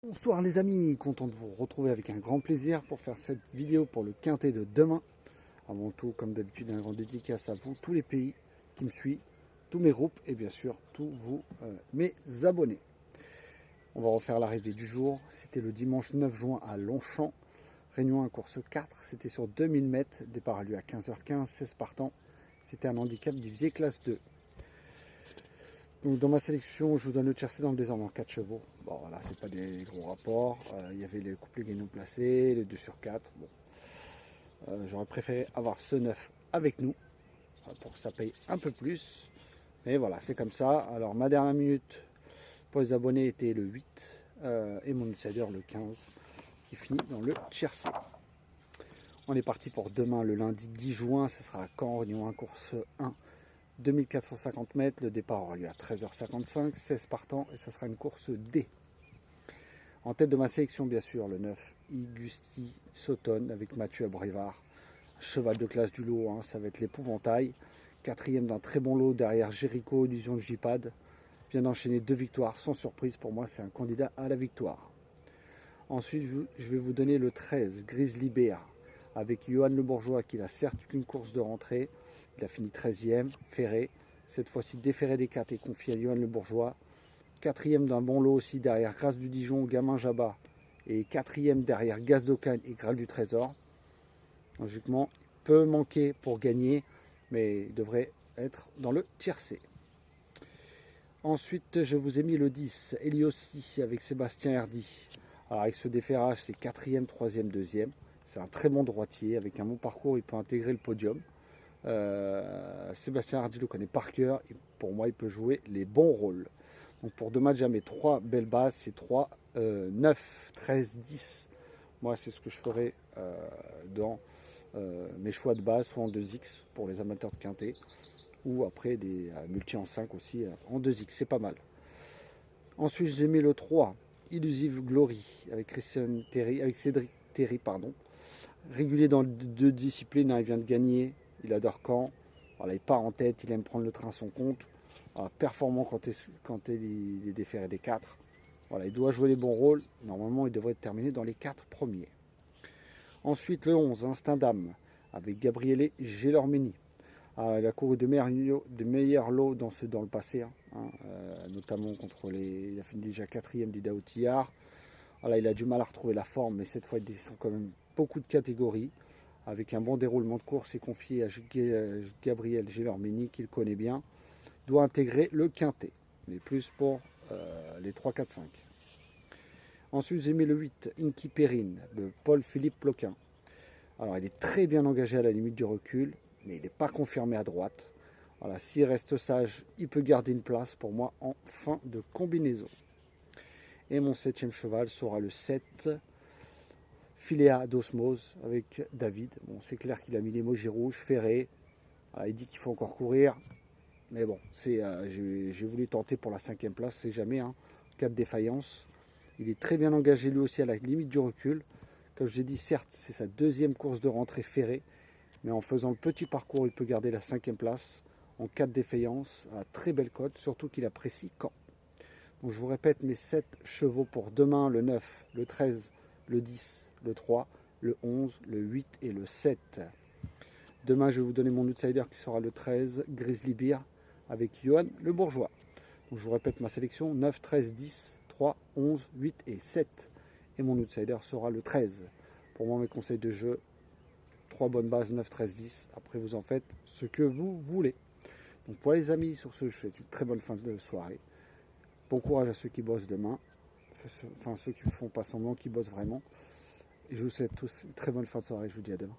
Bonsoir les amis, content de vous retrouver avec un grand plaisir pour faire cette vidéo pour le quintet de demain. Avant tout, comme d'habitude, un grand dédicace à vous, tous les pays qui me suivent, tous mes groupes et bien sûr tous vous, mes abonnés. On va refaire l'arrivée du jour. C'était le dimanche 9 juin à Longchamp. Réunion 1, course 4. C'était sur 2000 mètres. Départ a lieu à 15h15, 16 partants. C'était un handicap divisé classe 2. Donc dans ma sélection, je vous donne le tiercé dans le désordre en 4 chevaux. Bon voilà, c'est pas des gros rapports. Il y avait les couplets gagnants placés, les 2 sur 4. Bon. J'aurais préféré avoir ce 9 avec nous pour que ça paye un peu plus. Mais voilà, c'est comme ça. Alors ma dernière minute pour les abonnés était le 8 et mon outsider le 15 qui finit dans le tiercé. On est parti pour demain, le lundi 10 juin. Ce sera à Caen, Réunion 1, course 1. 2450 mètres, le départ aura lieu à 13h55, 16 partants et ça sera une course D. En tête de ma sélection, bien sûr, le 9, Igusti Sauton avec Mathieu Abrivard. Cheval de classe du lot, hein, ça va être l'épouvantail. Quatrième d'un très bon lot derrière Jericho, Illusion de Jipad. Vient d'enchaîner 2 victoires sans surprise. Pour moi, c'est un candidat à la victoire. Ensuite, je vais vous donner le 13, Grizzly Bear, avec Johan Le Bourgeois qui n'a certes qu'une course de rentrée. Il a fini 13e, ferré. Cette fois-ci déféré des 4 et confié à Johan Le Bourgeois. 4e d'un bon lot aussi derrière Grâce du Dijon, Gamin Jabat. Et 4e derrière Gaz d'Ocagne et Graal du Trésor. Logiquement, il peut manquer pour gagner, mais il devrait être dans le tiercé. Ensuite, je vous ai mis le 10, Eliossi avec Sébastien Herdy. Alors avec ce déferrage, c'est 4e, 3e, 2e. C'est un très bon droitier. Avec un bon parcours, il peut intégrer le podium. Sébastien Hardy le connaît par cœur et pour moi il peut jouer les bons rôles. Donc pour demain j'ai mes 3 belles bases, c'est 3, 9, 13, 10. Moi c'est ce que je ferai dans mes choix de base, soit en 2x pour les amateurs de quintet ou après des multi en 5 aussi en 2x, c'est pas mal. Ensuite j'ai mis le 3, Illusive Glory avec Cédric Terry, pardon. Régulier dans 2 disciplines, hein, il vient de gagner. Il adore Caen. Voilà, il part en tête, il aime prendre le train à son compte. Voilà, performant quand il est déféré des 4. Voilà, il doit jouer les bons rôles. Normalement, il devrait terminer dans les 4 premiers. Ensuite, le 11, Instinct d'âme, avec Gabriele Gelormini. Il a couru de meilleurs lots dans le passé, notamment contre les. Il a fini déjà 4e du Daoutillard. Voilà, il a du mal à retrouver la forme, mais cette fois, il descend quand même beaucoup de catégories. Avec un bon déroulement de course et confié à Gabriel Gelormini, qu'il connaît bien, doit intégrer le quintet, mais plus pour les 3, 4, 5. Ensuite, j'ai mis le 8, Inky Perrine, de Paul-Philippe Ploquin. Alors, il est très bien engagé à la limite du recul, mais il n'est pas confirmé à droite. Voilà, s'il reste sage, il peut garder une place pour moi en fin de combinaison. Et mon 7e cheval sera le 7, Philéa d'Osmose avec David. Bon, c'est clair qu'il a mis l'émoji rouge, ferré. Il dit qu'il faut encore courir. Mais bon, j'ai voulu tenter pour la 5e place, c'est jamais, hein, cas de défaillance. Il est très bien engagé lui aussi à la limite du recul. Comme je l'ai dit, certes, c'est sa 2e course de rentrée ferrée. Mais en faisant le petit parcours, il peut garder la 5e place. En cas de défaillance, à très belle cote, surtout qu'il apprécie Caen. Donc je vous répète mes 7 chevaux pour demain, le 9, le 13, le 10, le 3, le 11, le 8 et le 7. Demain, je vais vous donner mon outsider qui sera le 13, Grizzly Bear, avec Johan Le Bourgeois. Donc, je vous répète ma sélection, 9, 13, 10, 3, 11, 8 et 7. Et mon outsider sera le 13. Pour moi, mes conseils de jeu, 3 bonnes bases, 9, 13, 10. Après, vous en faites ce que vous voulez. Donc voilà les amis, sur ce, je vous souhaite une très bonne fin de soirée. Bon courage à ceux qui bossent demain. Enfin, ceux qui ne font pas semblant, qui bossent vraiment. Et je vous souhaite tous une très bonne fin de soirée. Je vous dis à demain.